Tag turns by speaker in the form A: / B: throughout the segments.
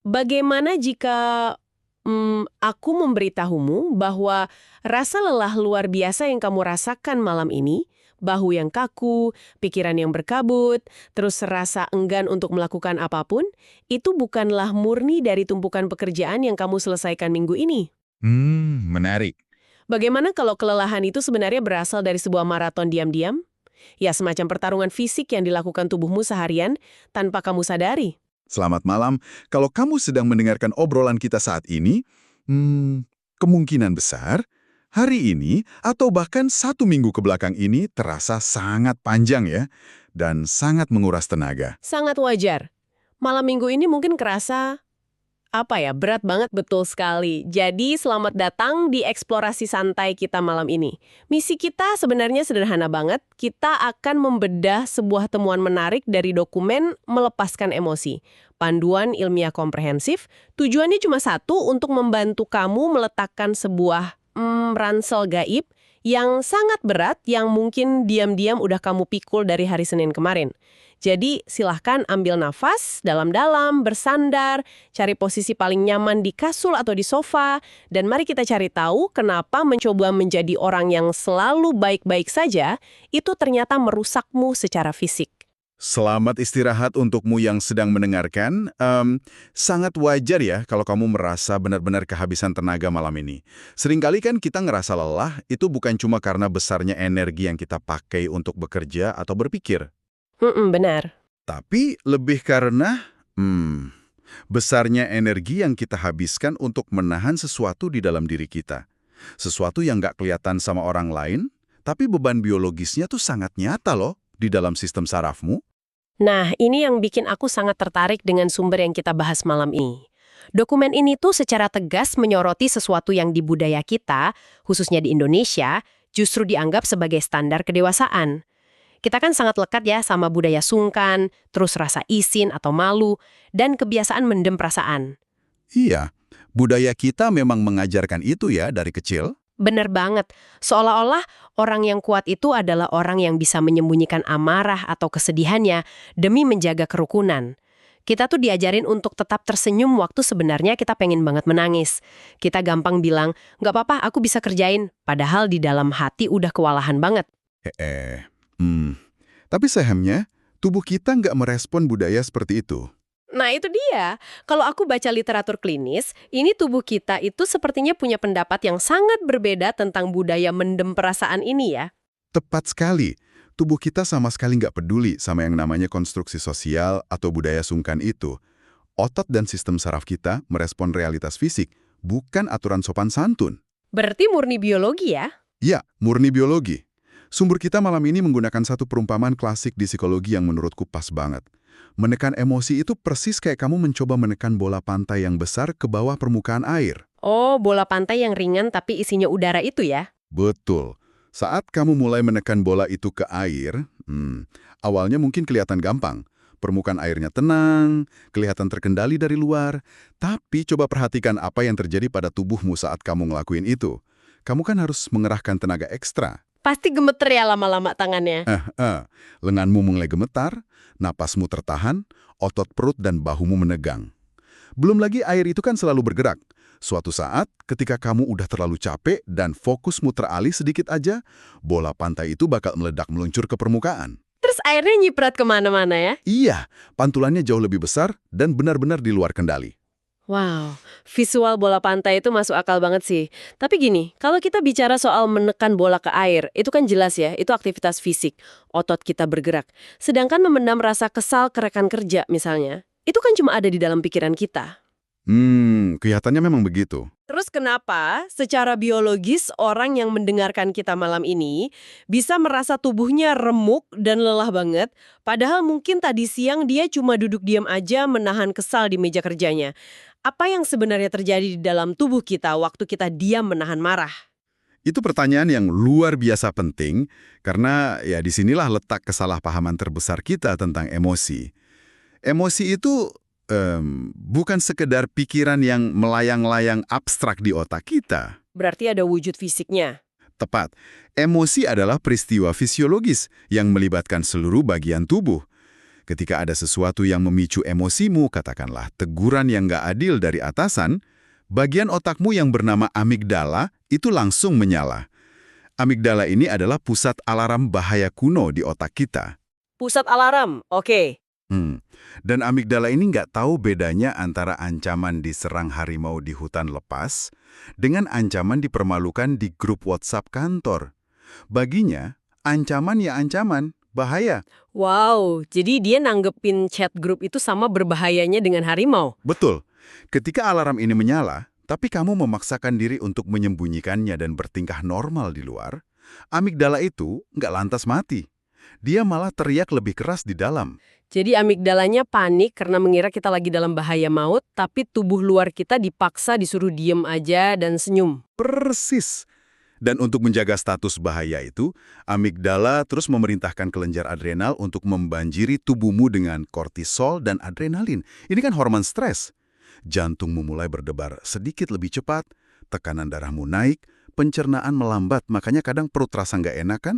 A: Bagaimana jika aku memberitahumu bahwa rasa lelah luar biasa yang kamu rasakan malam ini, bahu yang kaku, pikiran yang berkabut, terus rasa enggan untuk melakukan apapun, itu bukanlah murni dari tumpukan pekerjaan yang kamu selesaikan minggu ini.
B: Menarik.
A: Bagaimana kalau kelelahan itu sebenarnya berasal dari sebuah maraton diam-diam? Ya, semacam pertarungan fisik yang dilakukan tubuhmu seharian tanpa kamu sadari.
B: Selamat malam. Kalau kamu sedang mendengarkan obrolan kita saat ini, kemungkinan besar hari ini atau bahkan 1 minggu ke belakang ini terasa sangat panjang ya, dan sangat menguras tenaga.
A: Sangat wajar. Malam minggu ini mungkin kerasa, berat banget, betul sekali. Jadi selamat datang di eksplorasi santai kita malam ini. Misi kita sebenarnya sederhana banget. Kita akan membedah sebuah temuan menarik dari dokumen Melepaskan Emosi. Panduan ilmiah komprehensif, tujuannya cuma satu, untuk membantu kamu meletakkan sebuah ransel gaib yang sangat berat yang mungkin diam-diam udah kamu pikul dari hari Senin kemarin. Jadi silahkan ambil nafas dalam-dalam, bersandar, cari posisi paling nyaman di kasur atau di sofa, dan mari kita cari tahu kenapa mencoba menjadi orang yang selalu baik-baik saja itu ternyata merusakmu secara fisik.
B: Selamat istirahat untukmu yang sedang mendengarkan. Sangat wajar ya kalau kamu merasa benar-benar kehabisan tenaga malam ini. Seringkali kan kita ngerasa lelah itu bukan cuma karena besarnya energi yang kita pakai untuk bekerja atau berpikir.
A: Benar.
B: Tapi lebih karena besarnya energi yang kita habiskan untuk menahan sesuatu di dalam diri kita. Sesuatu yang nggak kelihatan sama orang lain, tapi beban biologisnya tuh sangat nyata loh di dalam sistem sarafmu.
A: Nah, ini yang bikin aku sangat tertarik dengan sumber yang kita bahas malam ini. Dokumen ini tuh secara tegas menyoroti sesuatu yang di budaya kita, khususnya di Indonesia, justru dianggap sebagai standar kedewasaan. Kita kan sangat lekat ya sama budaya sungkan, terus rasa isin atau malu, dan kebiasaan mendem perasaan.
B: Iya, budaya kita memang mengajarkan itu ya dari kecil.
A: Bener banget, seolah-olah orang yang kuat itu adalah orang yang bisa menyembunyikan amarah atau kesedihannya demi menjaga kerukunan. Kita tuh diajarin untuk tetap tersenyum waktu sebenarnya kita pengen banget menangis. Kita gampang bilang, nggak apa-apa aku bisa kerjain, padahal di dalam hati udah kewalahan banget.
B: Tapi sayangnya, tubuh kita nggak merespon budaya seperti itu.
A: Nah itu dia, kalau aku baca literatur klinis, ini tubuh kita itu sepertinya punya pendapat yang sangat berbeda tentang budaya mendem perasaan ini ya.
B: Tepat sekali. Tubuh kita sama sekali nggak peduli sama yang namanya konstruksi sosial atau budaya sungkan itu. Otot dan sistem saraf kita merespon realitas fisik, bukan aturan sopan santun.
A: Berarti murni biologi ya?
B: Ya, murni biologi. Sumber kita malam ini menggunakan satu perumpamaan klasik di psikologi yang menurutku pas banget. Menekan emosi itu persis kayak kamu mencoba menekan bola pantai yang besar ke bawah permukaan air.
A: Oh, bola pantai yang ringan tapi isinya udara itu ya?
B: Betul. Saat kamu mulai menekan bola itu ke air, awalnya mungkin kelihatan gampang. Permukaan airnya tenang, kelihatan terkendali dari luar. Tapi coba perhatikan apa yang terjadi pada tubuhmu saat kamu ngelakuin itu. Kamu kan harus mengerahkan tenaga ekstra.
A: Pasti gemeter ya lama-lama tangannya.
B: Lenganmu mulai gemetar, napasmu tertahan, otot perut dan bahumu menegang. Belum lagi air itu kan selalu bergerak. Suatu saat, ketika kamu udah terlalu capek dan fokusmu teralih sedikit aja, bola pantai itu bakal meledak meluncur ke permukaan.
A: Terus airnya nyiprat kemana-mana ya?
B: Iya, pantulannya jauh lebih besar dan benar-benar di luar kendali.
A: Wow, visual bola pantai itu masuk akal banget sih. Tapi gini, kalau kita bicara soal menekan bola ke air, itu kan jelas ya, itu aktivitas fisik. Otot kita bergerak. Sedangkan memendam rasa kesal ke rekan kerja misalnya, itu kan cuma ada di dalam pikiran kita.
B: Kelihatannya memang begitu.
A: Terus kenapa secara biologis orang yang mendengarkan kita malam ini bisa merasa tubuhnya remuk dan lelah banget, padahal mungkin tadi siang dia cuma duduk diam aja menahan kesal di meja kerjanya. Apa yang sebenarnya terjadi di dalam tubuh kita waktu kita diam menahan marah?
B: Itu pertanyaan yang luar biasa penting, karena ya disinilah letak kesalahpahaman terbesar kita tentang emosi. Emosi itu bukan sekedar pikiran yang melayang-layang abstrak di otak kita.
A: Berarti ada wujud fisiknya.
B: Tepat. Emosi adalah peristiwa fisiologis yang melibatkan seluruh bagian tubuh. Ketika ada sesuatu yang memicu emosimu, katakanlah teguran yang nggak adil dari atasan, bagian otakmu yang bernama amigdala itu langsung menyala. Amigdala ini adalah pusat alarm bahaya kuno di otak kita.
A: Pusat alarm, oke.
B: Dan amigdala ini nggak tahu bedanya antara ancaman diserang harimau di hutan lepas dengan ancaman dipermalukan di grup WhatsApp kantor. Baginya, ancaman ya ancaman, bahaya.
A: Wow, jadi dia nanggepin chat grup itu sama berbahayanya dengan harimau.
B: Betul. Ketika alarm ini menyala, tapi kamu memaksakan diri untuk menyembunyikannya dan bertingkah normal di luar, amigdala itu nggak lantas mati. Dia malah teriak lebih keras di dalam.
A: Jadi amigdalanya panik karena mengira kita lagi dalam bahaya maut, tapi tubuh luar kita dipaksa disuruh diem aja dan senyum.
B: Persis. Dan untuk menjaga status bahaya itu, amigdala terus memerintahkan kelenjar adrenal untuk membanjiri tubuhmu dengan kortisol dan adrenalin. Ini kan hormon stres. Jantungmu mulai berdebar sedikit lebih cepat, tekanan darahmu naik, pencernaan melambat, makanya kadang perut terasa nggak enak kan?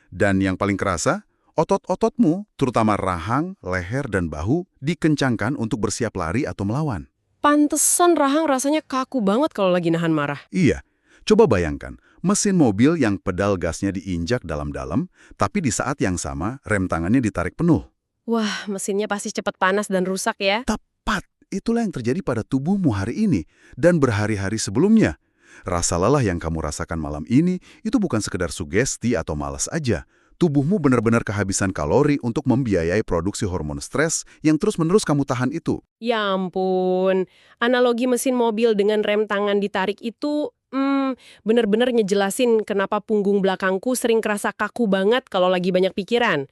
B: Dan yang paling kerasa, otot-ototmu, terutama rahang, leher, dan bahu, dikencangkan untuk bersiap lari atau melawan.
A: Pantesan rahang rasanya kaku banget kalau lagi nahan marah.
B: Iya, coba bayangkan, mesin mobil yang pedal gasnya diinjak dalam-dalam, tapi di saat yang sama, rem tangannya ditarik penuh.
A: Wah, mesinnya pasti cepat panas dan rusak ya.
B: Tepat, itulah yang terjadi pada tubuhmu hari ini, dan berhari-hari sebelumnya. Rasa lelah yang kamu rasakan malam ini, itu bukan sekedar sugesti atau malas aja. Tubuhmu benar-benar kehabisan kalori untuk membiayai produksi hormon stres yang terus-menerus kamu tahan itu.
A: Ya ampun, analogi mesin mobil dengan rem tangan ditarik itu benar-benar ngejelasin kenapa punggung belakangku sering kerasa kaku banget kalau lagi banyak pikiran.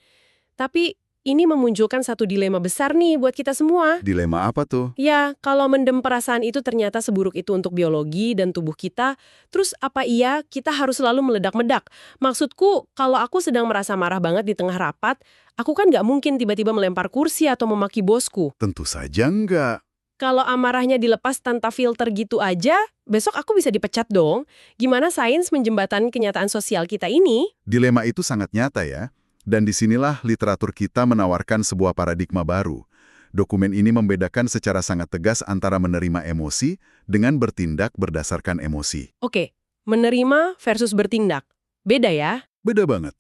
A: Tapi ini memunculkan satu dilema besar nih buat kita semua.
B: Dilema apa tuh?
A: Ya, kalau mendem perasaan itu ternyata seburuk itu untuk biologi dan tubuh kita, terus apa iya kita harus selalu meledak-medak? Maksudku, kalau aku sedang merasa marah banget di tengah rapat, aku kan nggak mungkin tiba-tiba melempar kursi atau memaki bosku.
B: Tentu saja enggak.
A: Kalau amarahnya dilepas tanpa filter gitu aja, besok aku bisa dipecat dong. Gimana sains menjembatani kenyataan sosial kita ini?
B: Dilema itu sangat nyata ya. Dan disinilah literatur kita menawarkan sebuah paradigma baru. Dokumen ini membedakan secara sangat tegas antara menerima emosi dengan bertindak berdasarkan emosi.
A: Oke, menerima versus bertindak. Beda ya?
B: Beda banget.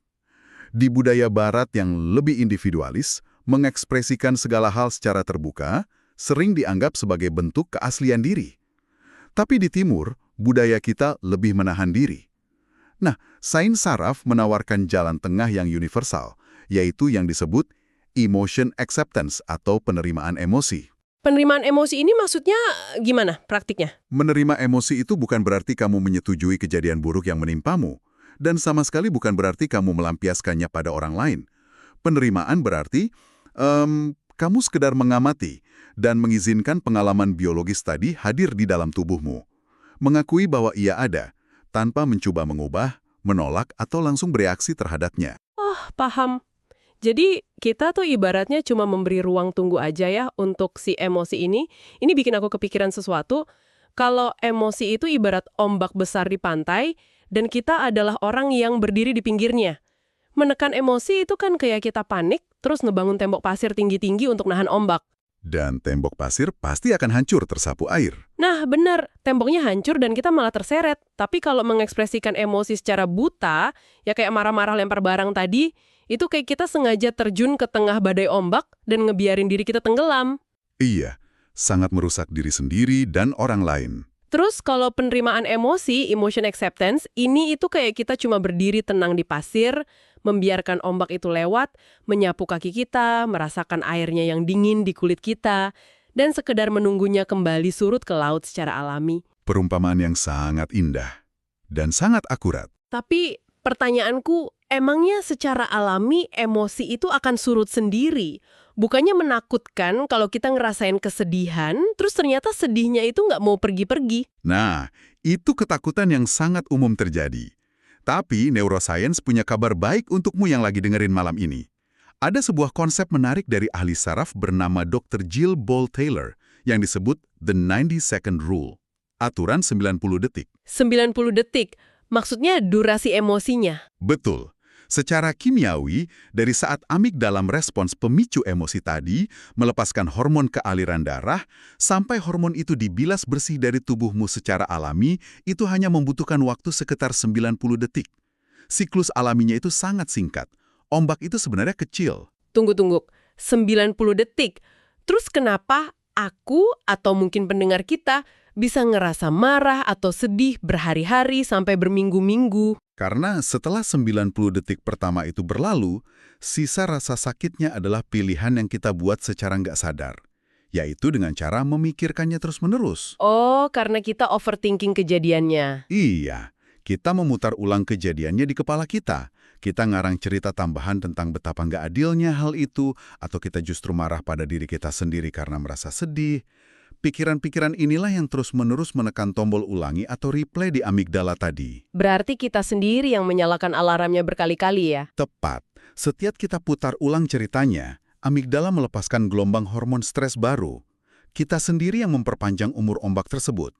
B: Di budaya barat yang lebih individualis, mengekspresikan segala hal secara terbuka sering dianggap sebagai bentuk keaslian diri. Tapi di timur, budaya kita lebih menahan diri. Nah, sains saraf menawarkan jalan tengah yang universal, yaitu yang disebut emotion acceptance atau penerimaan emosi.
A: Penerimaan emosi ini maksudnya gimana praktiknya?
B: Menerima emosi itu bukan berarti kamu menyetujui kejadian buruk yang menimpamu, dan sama sekali bukan berarti kamu melampiaskannya pada orang lain. Penerimaan berarti kamu sekedar mengamati dan mengizinkan pengalaman biologis tadi hadir di dalam tubuhmu. Mengakui bahwa ia ada, tanpa mencoba mengubah, menolak, atau langsung bereaksi terhadapnya.
A: Oh, paham. Jadi kita tuh ibaratnya cuma memberi ruang tunggu aja ya untuk si emosi ini. Ini bikin aku kepikiran sesuatu. Kalau emosi itu ibarat ombak besar di pantai, dan kita adalah orang yang berdiri di pinggirnya. Menekan emosi itu kan kayak kita panik, terus ngebangun tembok pasir tinggi-tinggi untuk nahan ombak.
B: Dan tembok pasir pasti akan hancur tersapu air.
A: Nah, benar. Temboknya hancur dan kita malah terseret. Tapi kalau mengekspresikan emosi secara buta, ya kayak marah-marah lempar barang tadi, itu kayak kita sengaja terjun ke tengah badai ombak dan ngebiarin diri kita tenggelam.
B: Iya, sangat merusak diri sendiri dan orang lain.
A: Terus kalau penerimaan emosi, emotion acceptance, ini itu kayak kita cuma berdiri tenang di pasir, membiarkan ombak itu lewat, menyapu kaki kita, merasakan airnya yang dingin di kulit kita, dan sekedar menunggunya kembali surut ke laut secara alami.
B: Perumpamaan yang sangat indah dan sangat akurat.
A: Tapi pertanyaanku, emangnya secara alami emosi itu akan surut sendiri? Bukannya menakutkan kalau kita ngerasain kesedihan, terus ternyata sedihnya itu nggak mau pergi-pergi.
B: Nah, itu ketakutan yang sangat umum terjadi. Tapi neuroscience punya kabar baik untukmu yang lagi dengerin malam ini. Ada sebuah konsep menarik dari ahli saraf bernama Dr. Jill Bolte Taylor yang disebut The 90-Second Rule. Aturan 90 detik.
A: 90 detik, maksudnya durasi emosinya.
B: Betul. Secara kimiawi, dari saat amigdala merespons pemicu emosi tadi, melepaskan hormon ke aliran darah, sampai hormon itu dibilas bersih dari tubuhmu secara alami, itu hanya membutuhkan waktu sekitar 90 detik. Siklus alaminya itu sangat singkat. Ombak itu sebenarnya kecil.
A: Tunggu. 90 detik. Terus kenapa aku atau mungkin pendengar kita bisa ngerasa marah atau sedih berhari-hari sampai berminggu-minggu?
B: Karena setelah 90 detik pertama itu berlalu, sisa rasa sakitnya adalah pilihan yang kita buat secara nggak sadar. Yaitu dengan cara memikirkannya terus-menerus.
A: Oh, karena kita overthinking kejadiannya.
B: Iya, kita memutar ulang kejadiannya di kepala kita. Kita ngarang cerita tambahan tentang betapa nggak adilnya hal itu, atau kita justru marah pada diri kita sendiri karena merasa sedih. Pikiran-pikiran inilah yang terus-menerus menekan tombol ulangi atau replay di amigdala tadi.
A: Berarti kita sendiri yang menyalakan alarmnya berkali-kali ya?
B: Tepat. Setiap kita putar ulang ceritanya, amigdala melepaskan gelombang hormon stres baru. Kita sendiri yang memperpanjang umur ombak tersebut.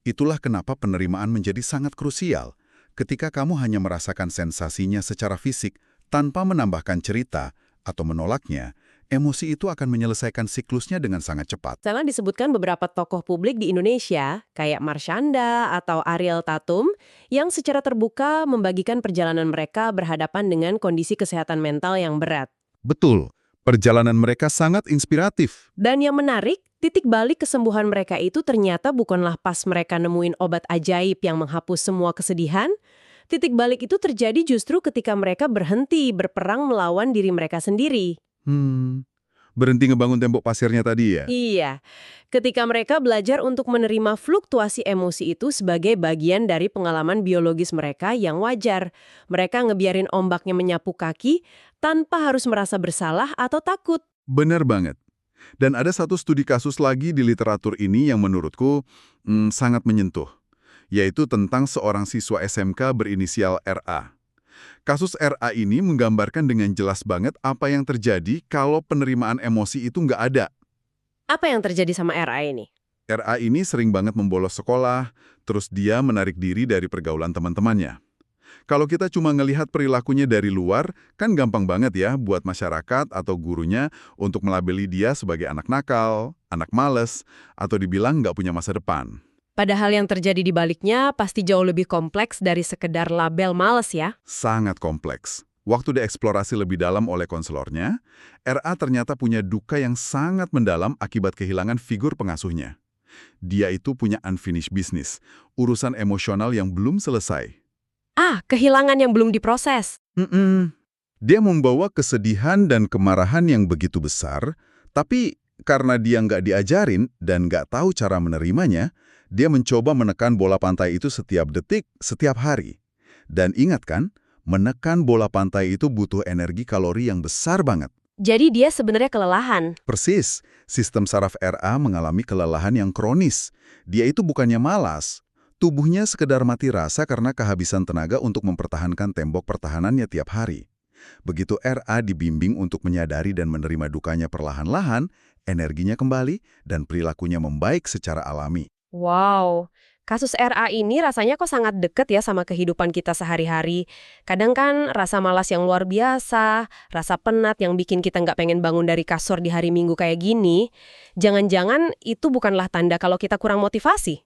B: Itulah kenapa penerimaan menjadi sangat krusial. Ketika kamu hanya merasakan sensasinya secara fisik tanpa menambahkan cerita atau menolaknya, emosi itu akan menyelesaikan siklusnya dengan sangat cepat.
A: Sana disebutkan beberapa tokoh publik di Indonesia, kayak Marshanda atau Ariel Tatum, yang secara terbuka membagikan perjalanan mereka berhadapan dengan kondisi kesehatan mental yang berat.
B: Betul, perjalanan mereka sangat inspiratif.
A: Dan yang menarik, titik balik kesembuhan mereka itu ternyata bukanlah pas mereka nemuin obat ajaib yang menghapus semua kesedihan. Titik balik itu terjadi justru ketika mereka berhenti berperang melawan diri mereka sendiri.
B: Berhenti ngebangun tembok pasirnya tadi ya?
A: Iya, ketika mereka belajar untuk menerima fluktuasi emosi itu sebagai bagian dari pengalaman biologis mereka yang wajar. Mereka ngebiarin ombaknya menyapu kaki tanpa harus merasa bersalah atau takut.
B: Benar banget. Dan ada satu studi kasus lagi di literatur ini yang menurutku sangat menyentuh, yaitu tentang seorang siswa SMK berinisial RA. Kasus RA ini menggambarkan dengan jelas banget apa yang terjadi kalau penerimaan emosi itu nggak ada.
A: Apa yang terjadi sama RA ini?
B: RA ini sering banget membolos sekolah, terus dia menarik diri dari pergaulan teman-temannya. Kalau kita cuma ngelihat perilakunya dari luar, kan gampang banget ya buat masyarakat atau gurunya untuk melabeli dia sebagai anak nakal, anak males, atau dibilang nggak punya masa depan.
A: Padahal yang terjadi di baliknya pasti jauh lebih kompleks dari sekedar label males ya.
B: Sangat kompleks. Waktu dieksplorasi lebih dalam oleh konselornya, RA ternyata punya duka yang sangat mendalam akibat kehilangan figur pengasuhnya. Dia itu punya unfinished business, urusan emosional yang belum selesai.
A: Kehilangan yang belum diproses.
B: Dia membawa kesedihan dan kemarahan yang begitu besar, tapi karena dia nggak diajarin dan nggak tahu cara menerimanya, dia mencoba menekan bola pantai itu setiap detik, setiap hari. Dan ingat kan, menekan bola pantai itu butuh energi kalori yang besar banget.
A: Jadi dia sebenarnya kelelahan.
B: Persis, sistem saraf RA mengalami kelelahan yang kronis. Dia itu bukannya malas. Tubuhnya sekedar mati rasa karena kehabisan tenaga untuk mempertahankan tembok pertahanannya tiap hari. Begitu RA dibimbing untuk menyadari dan menerima dukanya perlahan-lahan, energinya kembali dan perilakunya membaik secara alami.
A: Wow, kasus RA ini rasanya kok sangat deket ya sama kehidupan kita sehari-hari. Kadang kan rasa malas yang luar biasa, rasa penat yang bikin kita nggak pengen bangun dari kasur di hari Minggu kayak gini. Jangan-jangan itu bukanlah tanda kalau kita kurang motivasi.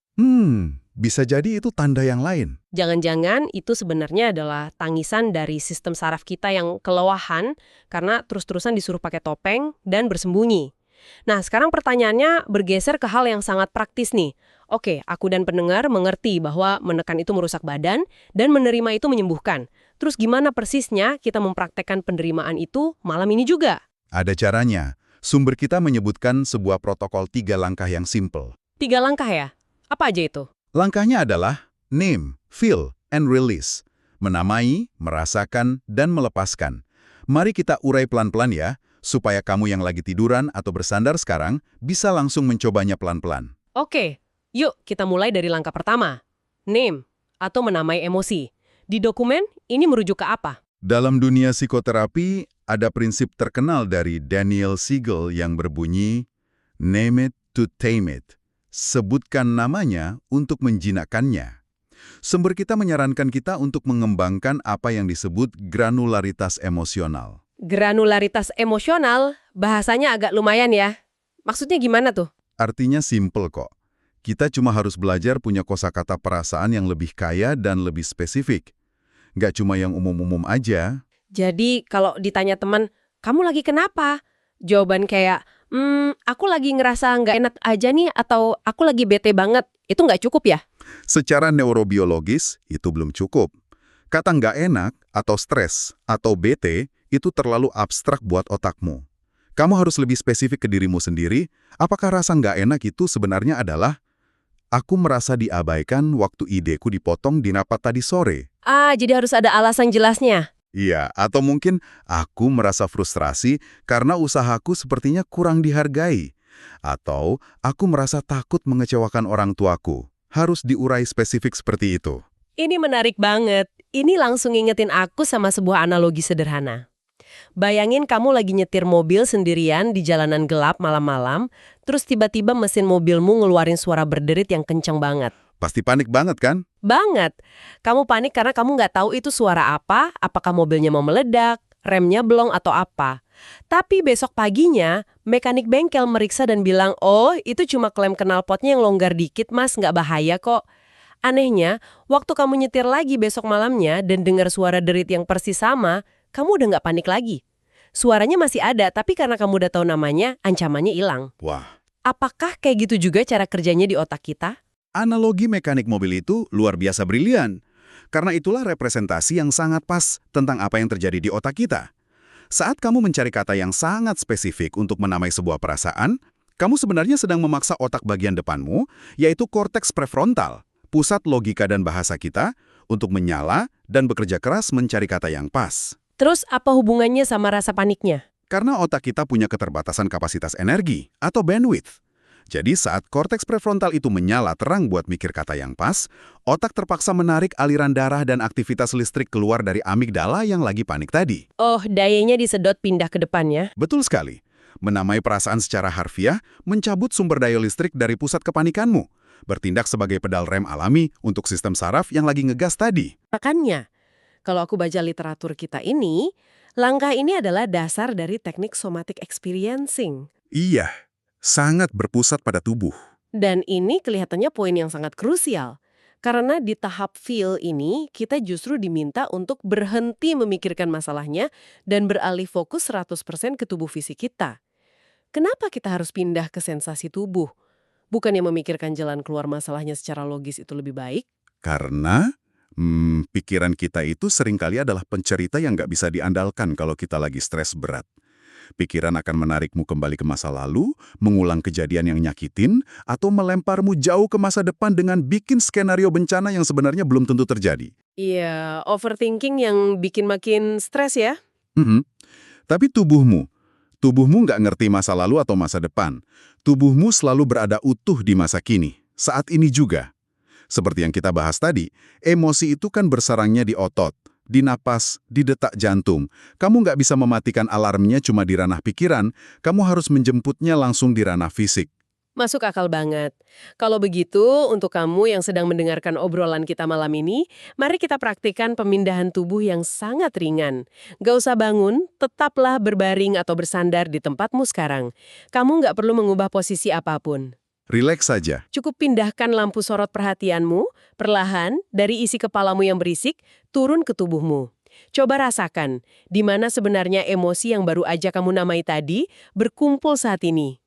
B: Bisa jadi itu tanda yang lain.
A: Jangan-jangan itu sebenarnya adalah tangisan dari sistem saraf kita yang kelelahan karena terus-terusan disuruh pakai topeng dan bersembunyi. Nah, sekarang pertanyaannya bergeser ke hal yang sangat praktis nih. Oke, aku dan pendengar mengerti bahwa menekan itu merusak badan dan menerima itu menyembuhkan. Terus gimana persisnya kita mempraktekkan penerimaan itu malam ini juga?
B: Ada caranya. Sumber kita menyebutkan sebuah protokol 3 langkah yang simple.
A: 3 langkah ya? Apa aja itu?
B: Langkahnya adalah name, feel, and release. Menamai, merasakan, dan melepaskan. Mari kita urai pelan-pelan ya, supaya kamu yang lagi tiduran atau bersandar sekarang bisa langsung mencobanya pelan-pelan.
A: Oke, yuk kita mulai dari langkah pertama. Name, atau menamai emosi. Di dokumen, ini merujuk ke apa?
B: Dalam dunia psikoterapi, ada prinsip terkenal dari Daniel Siegel yang berbunyi, name it to tame it. Sebutkan namanya untuk menjinakkannya. Sumber kita menyarankan kita untuk mengembangkan apa yang disebut granularitas emosional.
A: Granularitas emosional, bahasanya agak lumayan ya. Maksudnya gimana tuh?
B: Artinya simple kok. Kita cuma harus belajar punya kosakata perasaan yang lebih kaya dan lebih spesifik. Nggak cuma yang umum-umum aja.
A: Jadi kalau ditanya teman, kamu lagi kenapa? Jawaban kayak, aku lagi ngerasa nggak enak aja nih, atau aku lagi bete banget. Itu nggak cukup ya?
B: Secara neurobiologis, itu belum cukup. Kata nggak enak, atau stres, atau bete, itu terlalu abstrak buat otakmu. Kamu harus lebih spesifik ke dirimu sendiri, apakah rasa nggak enak itu sebenarnya adalah, aku merasa diabaikan waktu ideku dipotong di rapat tadi sore.
A: Jadi harus ada alasan jelasnya.
B: Iya, atau mungkin aku merasa frustrasi karena usahaku sepertinya kurang dihargai. Atau aku merasa takut mengecewakan orang tuaku. Harus diurai spesifik seperti itu.
A: Ini menarik banget. Ini langsung ngingetin aku sama sebuah analogi sederhana. Bayangin kamu lagi nyetir mobil sendirian di jalanan gelap malam-malam, terus tiba-tiba mesin mobilmu ngeluarin suara berderit yang kenceng banget.
B: Pasti panik banget kan?
A: Banget. Kamu panik karena kamu nggak tahu itu suara apa, apakah mobilnya mau meledak, remnya blong atau apa. Tapi besok paginya, mekanik bengkel meriksa dan bilang, oh itu cuma klem knalpotnya yang longgar dikit mas, nggak bahaya kok. Anehnya, waktu kamu nyetir lagi besok malamnya dan dengar suara derit yang persis sama, kamu udah nggak panik lagi. Suaranya masih ada, tapi karena kamu udah tahu namanya, ancamannya hilang.
B: Wah,
A: Apakah kayak gitu juga cara kerjanya di otak kita?
B: analogi mekanik mobil itu luar biasa brilian. Karena itulah representasi yang sangat pas tentang apa yang terjadi di otak kita. Saat kamu mencari kata yang sangat spesifik untuk menamai sebuah perasaan, kamu sebenarnya sedang memaksa otak bagian depanmu, yaitu korteks prefrontal, pusat logika dan bahasa kita, untuk menyala dan bekerja keras mencari kata yang pas.
A: Terus apa hubungannya sama rasa paniknya?
B: Karena otak kita punya keterbatasan kapasitas energi atau bandwidth. Jadi saat korteks prefrontal itu menyala terang buat mikir kata yang pas, otak terpaksa menarik aliran darah dan aktivitas listrik keluar dari amigdala yang lagi panik tadi.
A: Oh, dayanya disedot pindah ke depannya.
B: Betul sekali. Menamai perasaan secara harfiah, mencabut sumber daya listrik dari pusat kepanikanmu. Bertindak sebagai pedal rem alami untuk sistem saraf yang lagi ngegas tadi.
A: Makanya, kalau aku baca literatur kita ini, langkah ini adalah dasar dari teknik somatic experiencing.
B: Iya, sangat berpusat pada tubuh.
A: Dan ini kelihatannya poin yang sangat krusial. Karena di tahap feel ini, kita justru diminta untuk berhenti memikirkan masalahnya dan beralih fokus 100% ke tubuh fisik kita. Kenapa kita harus pindah ke sensasi tubuh? Bukannya memikirkan jalan keluar masalahnya secara logis itu lebih baik?
B: Karena pikiran kita itu seringkali adalah pencerita yang nggak bisa diandalkan kalau kita lagi stres berat. Pikiran akan menarikmu kembali ke masa lalu, mengulang kejadian yang nyakitin, atau melemparmu jauh ke masa depan dengan bikin skenario bencana yang sebenarnya belum tentu terjadi.
A: Iya, overthinking yang bikin makin stres ya?
B: Tapi tubuhmu nggak ngerti masa lalu atau masa depan. Tubuhmu selalu berada utuh di masa kini, saat ini juga. Seperti yang kita bahas tadi, emosi itu kan bersarangnya di otot, di napas, di detak jantung. Kamu nggak bisa mematikan alarmnya cuma di ranah pikiran, kamu harus menjemputnya langsung di ranah fisik.
A: Masuk akal banget. Kalau begitu, untuk kamu yang sedang mendengarkan obrolan kita malam ini, mari kita praktikkan pemindahan tubuh yang sangat ringan. Gak usah bangun, tetaplah berbaring atau bersandar di tempatmu sekarang. Kamu nggak perlu mengubah posisi apapun.
B: Rileks saja.
A: Cukup pindahkan lampu sorot perhatianmu, perlahan, dari isi kepalamu yang berisik, turun ke tubuhmu. Coba rasakan, di mana sebenarnya emosi yang baru aja kamu namai tadi berkumpul saat ini.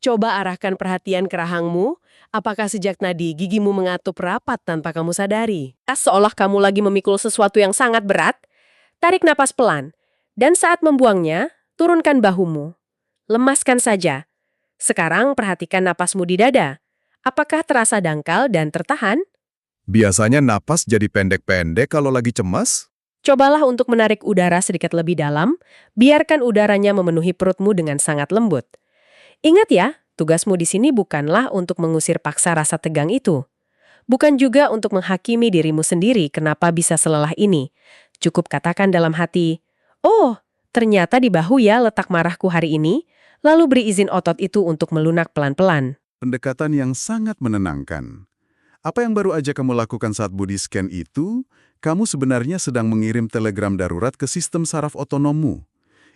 A: Coba arahkan perhatian ke rahangmu, apakah sejak nadi gigimu mengatup rapat tanpa kamu sadari? Seolah kamu lagi memikul sesuatu yang sangat berat, tarik napas pelan, dan saat membuangnya, turunkan bahumu. Lemaskan saja. Sekarang perhatikan napasmu di dada. Apakah terasa dangkal dan tertahan?
B: Biasanya napas jadi pendek-pendek kalau lagi cemas.
A: Cobalah untuk menarik udara sedikit lebih dalam, biarkan udaranya memenuhi perutmu dengan sangat lembut. Ingat ya, tugasmu di sini bukanlah untuk mengusir paksa rasa tegang itu. Bukan juga untuk menghakimi dirimu sendiri kenapa bisa selelah ini. Cukup katakan dalam hati, oh, ternyata di bahu ya letak marahku hari ini, lalu beri izin otot itu untuk melunak pelan-pelan.
B: Pendekatan yang sangat menenangkan. Apa yang baru aja kamu lakukan saat body scan itu, kamu sebenarnya sedang mengirim telegram darurat ke sistem saraf otonommu.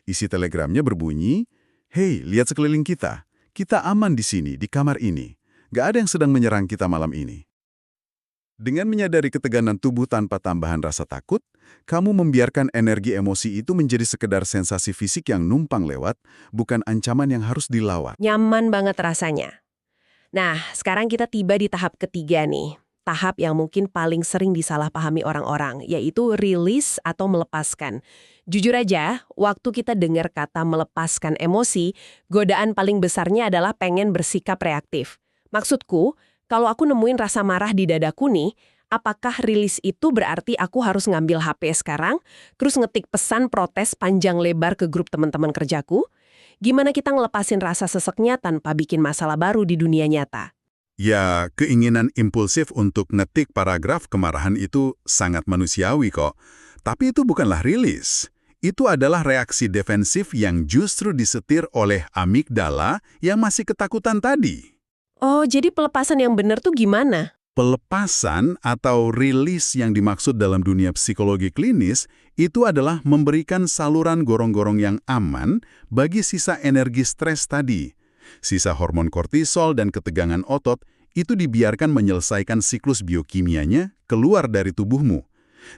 B: Isi telegramnya berbunyi, "Hei, lihat sekeliling kita. Kita aman di sini, di kamar ini. Gak ada yang sedang menyerang kita malam ini." Dengan menyadari ketegangan tubuh tanpa tambahan rasa takut, kamu membiarkan energi emosi itu menjadi sekedar sensasi fisik yang numpang lewat, bukan ancaman yang harus dilawan.
A: Nyaman banget rasanya. Nah, sekarang kita tiba di tahap ketiga nih. Tahap yang mungkin paling sering disalahpahami orang-orang, yaitu rilis atau melepaskan. Jujur aja, waktu kita dengar kata melepaskan emosi, godaan paling besarnya adalah pengen bersikap reaktif. Maksudku, kalau aku nemuin rasa marah di dadaku nih, apakah rilis itu berarti aku harus ngambil HP sekarang, terus ngetik pesan protes panjang lebar ke grup teman-teman kerjaku? Gimana kita ngelepasin rasa seseknya tanpa bikin masalah baru di dunia nyata?
B: Ya, keinginan impulsif untuk ngetik paragraf kemarahan itu sangat manusiawi kok. Tapi itu bukanlah rilis. Itu adalah reaksi defensif yang justru disetir oleh amigdala yang masih ketakutan tadi.
A: Oh, jadi pelepasan yang benar tuh gimana?
B: Pelepasan atau rilis yang dimaksud dalam dunia psikologi klinis itu adalah memberikan saluran gorong-gorong yang aman bagi sisa energi stres tadi. Sisa hormon kortisol dan ketegangan otot itu dibiarkan menyelesaikan siklus biokimianya keluar dari tubuhmu.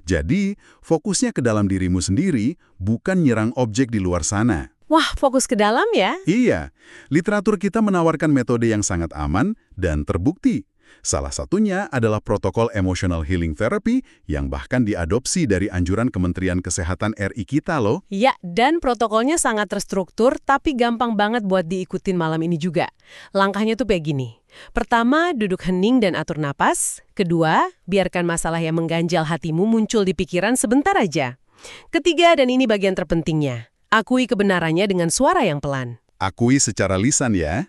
B: Jadi, fokusnya ke dalam dirimu sendiri, bukan nyerang objek di luar sana.
A: Wah, fokus ke dalam ya?
B: Iya, literatur kita menawarkan metode yang sangat aman dan terbukti. Salah satunya adalah protokol emotional healing therapy yang bahkan diadopsi dari anjuran Kementerian Kesehatan RI kita loh.
A: Ya, dan protokolnya sangat terstruktur, tapi gampang banget buat diikutin malam ini juga. Langkahnya tuh kayak gini. Pertama, duduk hening dan atur napas. Kedua, biarkan masalah yang mengganjal hatimu muncul di pikiran sebentar aja. Ketiga, dan ini bagian terpentingnya, akui kebenarannya dengan suara yang pelan.
B: Akui secara lisan ya.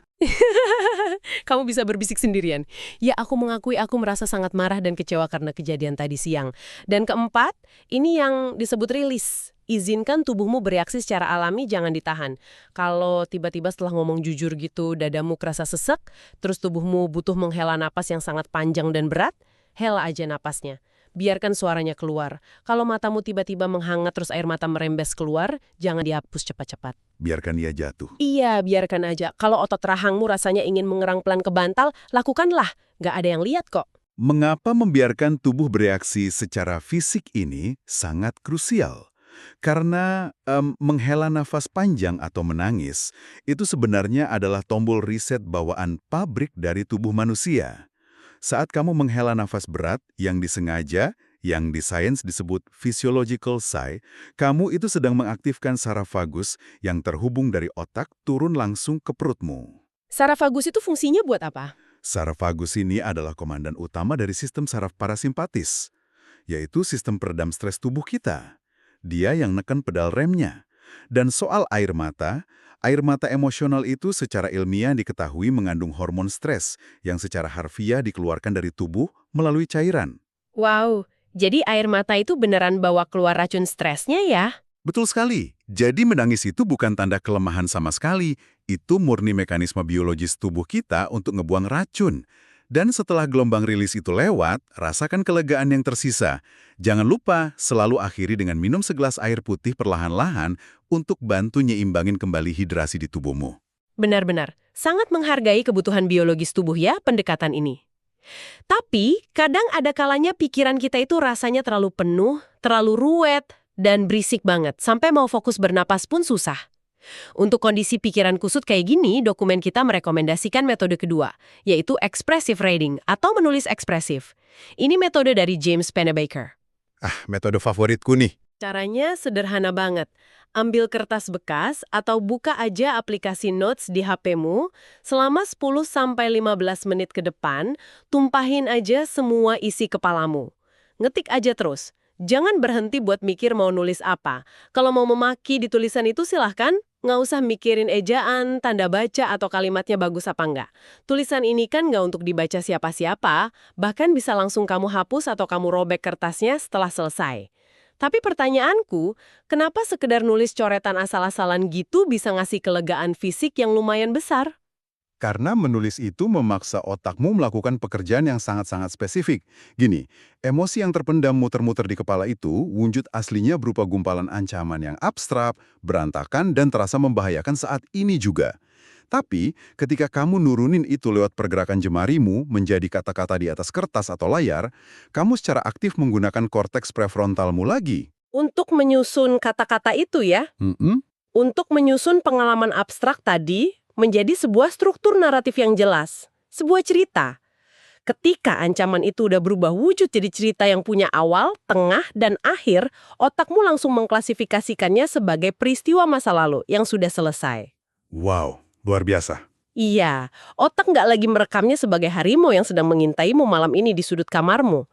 A: Kamu bisa berbisik sendirian. Ya, aku mengakui aku merasa sangat marah dan kecewa karena kejadian tadi siang. Dan keempat, ini yang disebut rilis. Izinkan tubuhmu bereaksi secara alami, jangan ditahan. Kalau tiba-tiba setelah ngomong jujur gitu, dadamu kerasa sesek, terus tubuhmu butuh menghela napas yang sangat panjang dan berat, hela aja napasnya. Biarkan suaranya keluar. Kalau matamu tiba-tiba menghangat terus air mata merembes keluar, jangan dihapus cepat-cepat.
B: Biarkan dia jatuh.
A: Iya, biarkan aja. Kalau otot rahangmu rasanya ingin mengerang pelan ke bantal, lakukanlah. Nggak ada yang lihat kok.
B: Mengapa membiarkan tubuh bereaksi secara fisik ini sangat krusial? Karena menghela nafas panjang atau menangis itu sebenarnya adalah tombol reset bawaan pabrik dari tubuh manusia. Saat kamu menghela nafas berat yang disengaja, yang di sains disebut physiological sigh, kamu itu sedang mengaktifkan saraf vagus yang terhubung dari otak turun langsung ke perutmu.
A: Saraf vagus itu fungsinya buat apa?
B: Saraf vagus ini adalah komandan utama dari sistem saraf parasimpatis, yaitu sistem peredam stres tubuh kita. Dia yang neken pedal remnya. Dan soal air mata emosional itu secara ilmiah diketahui mengandung hormon stres yang secara harfiah dikeluarkan dari tubuh melalui cairan.
A: Wow, jadi air mata itu beneran bawa keluar racun stresnya ya?
B: Betul sekali. Jadi menangis itu bukan tanda kelemahan sama sekali. Itu murni mekanisme biologis tubuh kita untuk ngebuang racun. Dan setelah gelombang rilis itu lewat, rasakan kelegaan yang tersisa. Jangan lupa selalu akhiri dengan minum segelas air putih perlahan-lahan untuk bantu nyimbangin kembali hidrasi di tubuhmu.
A: Benar-benar, sangat menghargai kebutuhan biologis tubuh ya pendekatan ini. Tapi, kadang ada kalanya pikiran kita itu rasanya terlalu penuh, terlalu ruwet, dan berisik banget, sampai mau fokus bernapas pun susah. Untuk kondisi pikiran kusut kayak gini, dokumen kita merekomendasikan metode kedua, yaitu expressive reading atau menulis ekspresif. Ini metode dari James Pennebaker.
B: Metode favoritku nih.
A: Caranya sederhana banget. Ambil kertas bekas atau buka aja aplikasi Notes di HP-mu, selama 10-15 menit ke depan, tumpahin aja semua isi kepalamu. Ngetik aja terus. Jangan berhenti buat mikir mau nulis apa. Kalau mau memaki di tulisan itu silahkan, nggak usah mikirin ejaan, tanda baca, atau kalimatnya bagus apa enggak. Tulisan ini kan nggak untuk dibaca siapa-siapa, bahkan bisa langsung kamu hapus atau kamu robek kertasnya setelah selesai. Tapi pertanyaanku, kenapa sekedar nulis coretan asal-asalan gitu bisa ngasih kelegaan fisik yang lumayan besar?
C: Karena menulis itu memaksa otakmu melakukan pekerjaan yang sangat-sangat spesifik. Gini, emosi yang terpendam muter-muter di kepala itu wujud aslinya berupa gumpalan ancaman yang abstrak, berantakan, dan terasa membahayakan saat ini juga. Tapi, ketika kamu nurunin itu lewat pergerakan jemarimu menjadi kata-kata di atas kertas atau layar, kamu secara aktif menggunakan korteks prefrontalmu lagi.
A: Untuk menyusun kata-kata itu ya,
C: Mm-mm.
A: untuk menyusun pengalaman abstrak tadi menjadi sebuah struktur naratif yang jelas, sebuah cerita. Ketika ancaman itu udah berubah wujud jadi cerita yang punya awal, tengah, dan akhir, otakmu langsung mengklasifikasikannya sebagai peristiwa masa lalu yang sudah selesai.
C: Wow, luar biasa.
A: Iya, otak nggak lagi merekamnya sebagai harimau yang sedang mengintaimu malam ini di sudut kamarmu.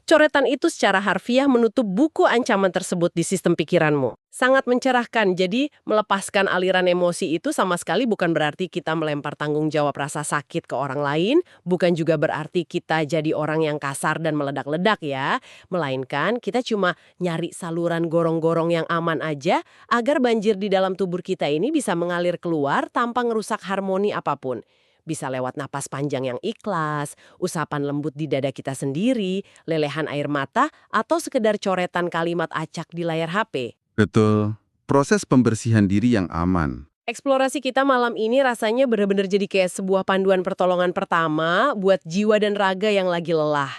A: Coretan itu secara harfiah menutup buku ancaman tersebut di sistem pikiranmu. Sangat mencerahkan, jadi melepaskan aliran emosi itu sama sekali bukan berarti kita melempar tanggung jawab rasa sakit ke orang lain, bukan juga berarti kita jadi orang yang kasar dan meledak-ledak ya, melainkan kita cuma nyari saluran gorong-gorong yang aman aja agar banjir di dalam tubuh kita ini bisa mengalir keluar tanpa ngerusak harmoni apapun. Bisa lewat napas panjang yang ikhlas, usapan lembut di dada kita sendiri, lelehan air mata, atau sekedar coretan kalimat acak di layar HP.
B: Betul. Proses pembersihan diri yang aman.
A: Eksplorasi kita malam ini rasanya benar-benar jadi kayak sebuah panduan pertolongan pertama buat jiwa dan raga yang lagi lelah.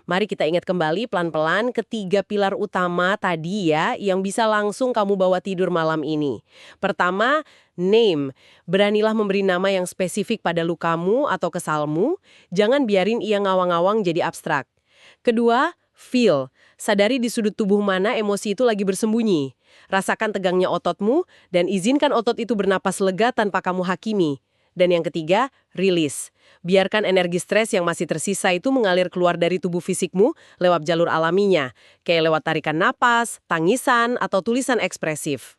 A: Mari kita ingat kembali pelan-pelan ketiga pilar utama tadi ya yang bisa langsung kamu bawa tidur malam ini. Pertama, name. Beranilah memberi nama yang spesifik pada lukamu atau kesalmu. Jangan biarin ia ngawang-ngawang jadi abstrak. Kedua, feel. Sadari di sudut tubuh mana emosi itu lagi bersembunyi. Rasakan tegangnya ototmu dan izinkan otot itu bernapas lega tanpa kamu hakimi. Dan yang ketiga, release. Biarkan energi stres yang masih tersisa itu mengalir keluar dari tubuh fisikmu lewat jalur alaminya, kayak lewat tarikan napas, tangisan, atau tulisan ekspresif.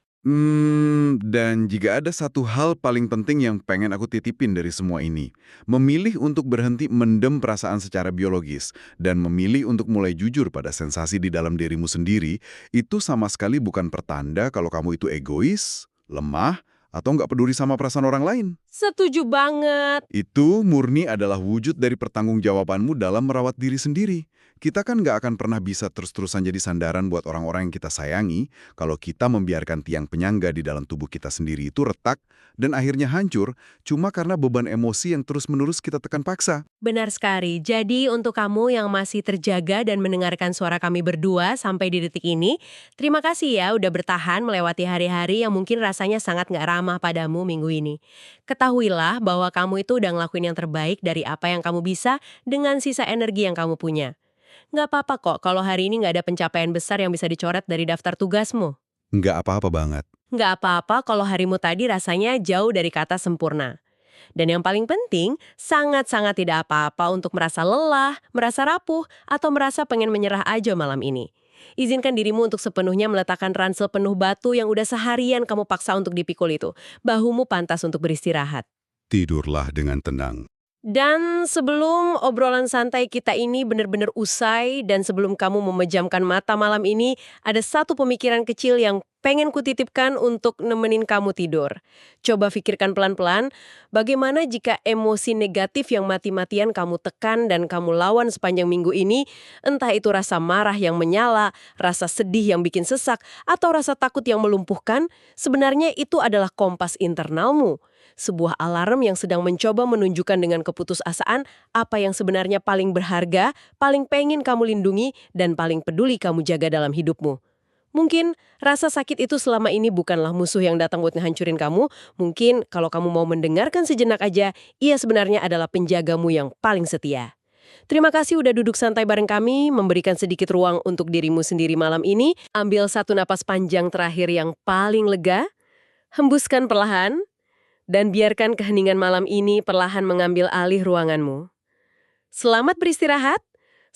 B: Dan jika ada satu hal paling penting yang pengen aku titipin dari semua ini, memilih untuk berhenti mendem perasaan secara biologis dan memilih untuk mulai jujur pada sensasi di dalam dirimu sendiri, itu sama sekali bukan pertanda kalau kamu itu egois, lemah, atau nggak peduli sama perasaan orang lain.
A: Setuju banget.
B: Itu murni adalah wujud dari pertanggungjawabanmu dalam merawat diri sendiri. Kita kan nggak akan pernah bisa terus-terusan jadi sandaran buat orang-orang yang kita sayangi kalau kita membiarkan tiang penyangga di dalam tubuh kita sendiri itu retak dan akhirnya hancur cuma karena beban emosi yang terus-menerus kita tekan paksa.
A: Benar sekali. Jadi untuk kamu yang masih terjaga dan mendengarkan suara kami berdua sampai di detik ini, terima kasih ya udah bertahan melewati hari-hari yang mungkin rasanya sangat nggak ramah padamu minggu ini. Ketahuilah bahwa kamu itu udah ngelakuin yang terbaik dari apa yang kamu bisa dengan sisa energi yang kamu punya. Nggak apa-apa kok kalau hari ini nggak ada pencapaian besar yang bisa dicoret dari daftar tugasmu.
B: Nggak apa-apa banget.
A: Nggak apa-apa kalau harimu tadi rasanya jauh dari kata sempurna. Dan yang paling penting, sangat-sangat tidak apa-apa untuk merasa lelah, merasa rapuh, atau merasa pengen menyerah aja malam ini. Izinkan dirimu untuk sepenuhnya meletakkan ransel penuh batu yang udah seharian kamu paksa untuk dipikul itu. Bahumu pantas untuk beristirahat.
B: Tidurlah dengan tenang.
A: Dan sebelum obrolan santai kita ini benar-benar usai dan sebelum kamu memejamkan mata malam ini, ada satu pemikiran kecil yang pengen kutitipkan untuk nemenin kamu tidur. Coba pikirkan pelan-pelan, bagaimana jika emosi negatif yang mati-matian kamu tekan dan kamu lawan sepanjang minggu ini, entah itu rasa marah yang menyala, rasa sedih yang bikin sesak, atau rasa takut yang melumpuhkan, sebenarnya itu adalah kompas internalmu. Sebuah alarm yang sedang mencoba menunjukkan dengan keputusasaan apa yang sebenarnya paling berharga, paling pengen kamu lindungi, dan paling peduli kamu jaga dalam hidupmu. Mungkin rasa sakit itu selama ini bukanlah musuh yang datang buat ngehancurin kamu. Mungkin kalau kamu mau mendengarkan sejenak aja, ia sebenarnya adalah penjagamu yang paling setia. Terima kasih udah duduk santai bareng kami, memberikan sedikit ruang untuk dirimu sendiri malam ini. Ambil satu napas panjang terakhir yang paling lega, hembuskan perlahan, dan biarkan keheningan malam ini perlahan mengambil alih ruanganmu. Selamat beristirahat,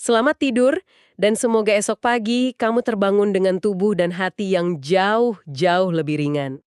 A: selamat tidur, dan semoga esok pagi kamu terbangun dengan tubuh dan hati yang jauh-jauh lebih ringan.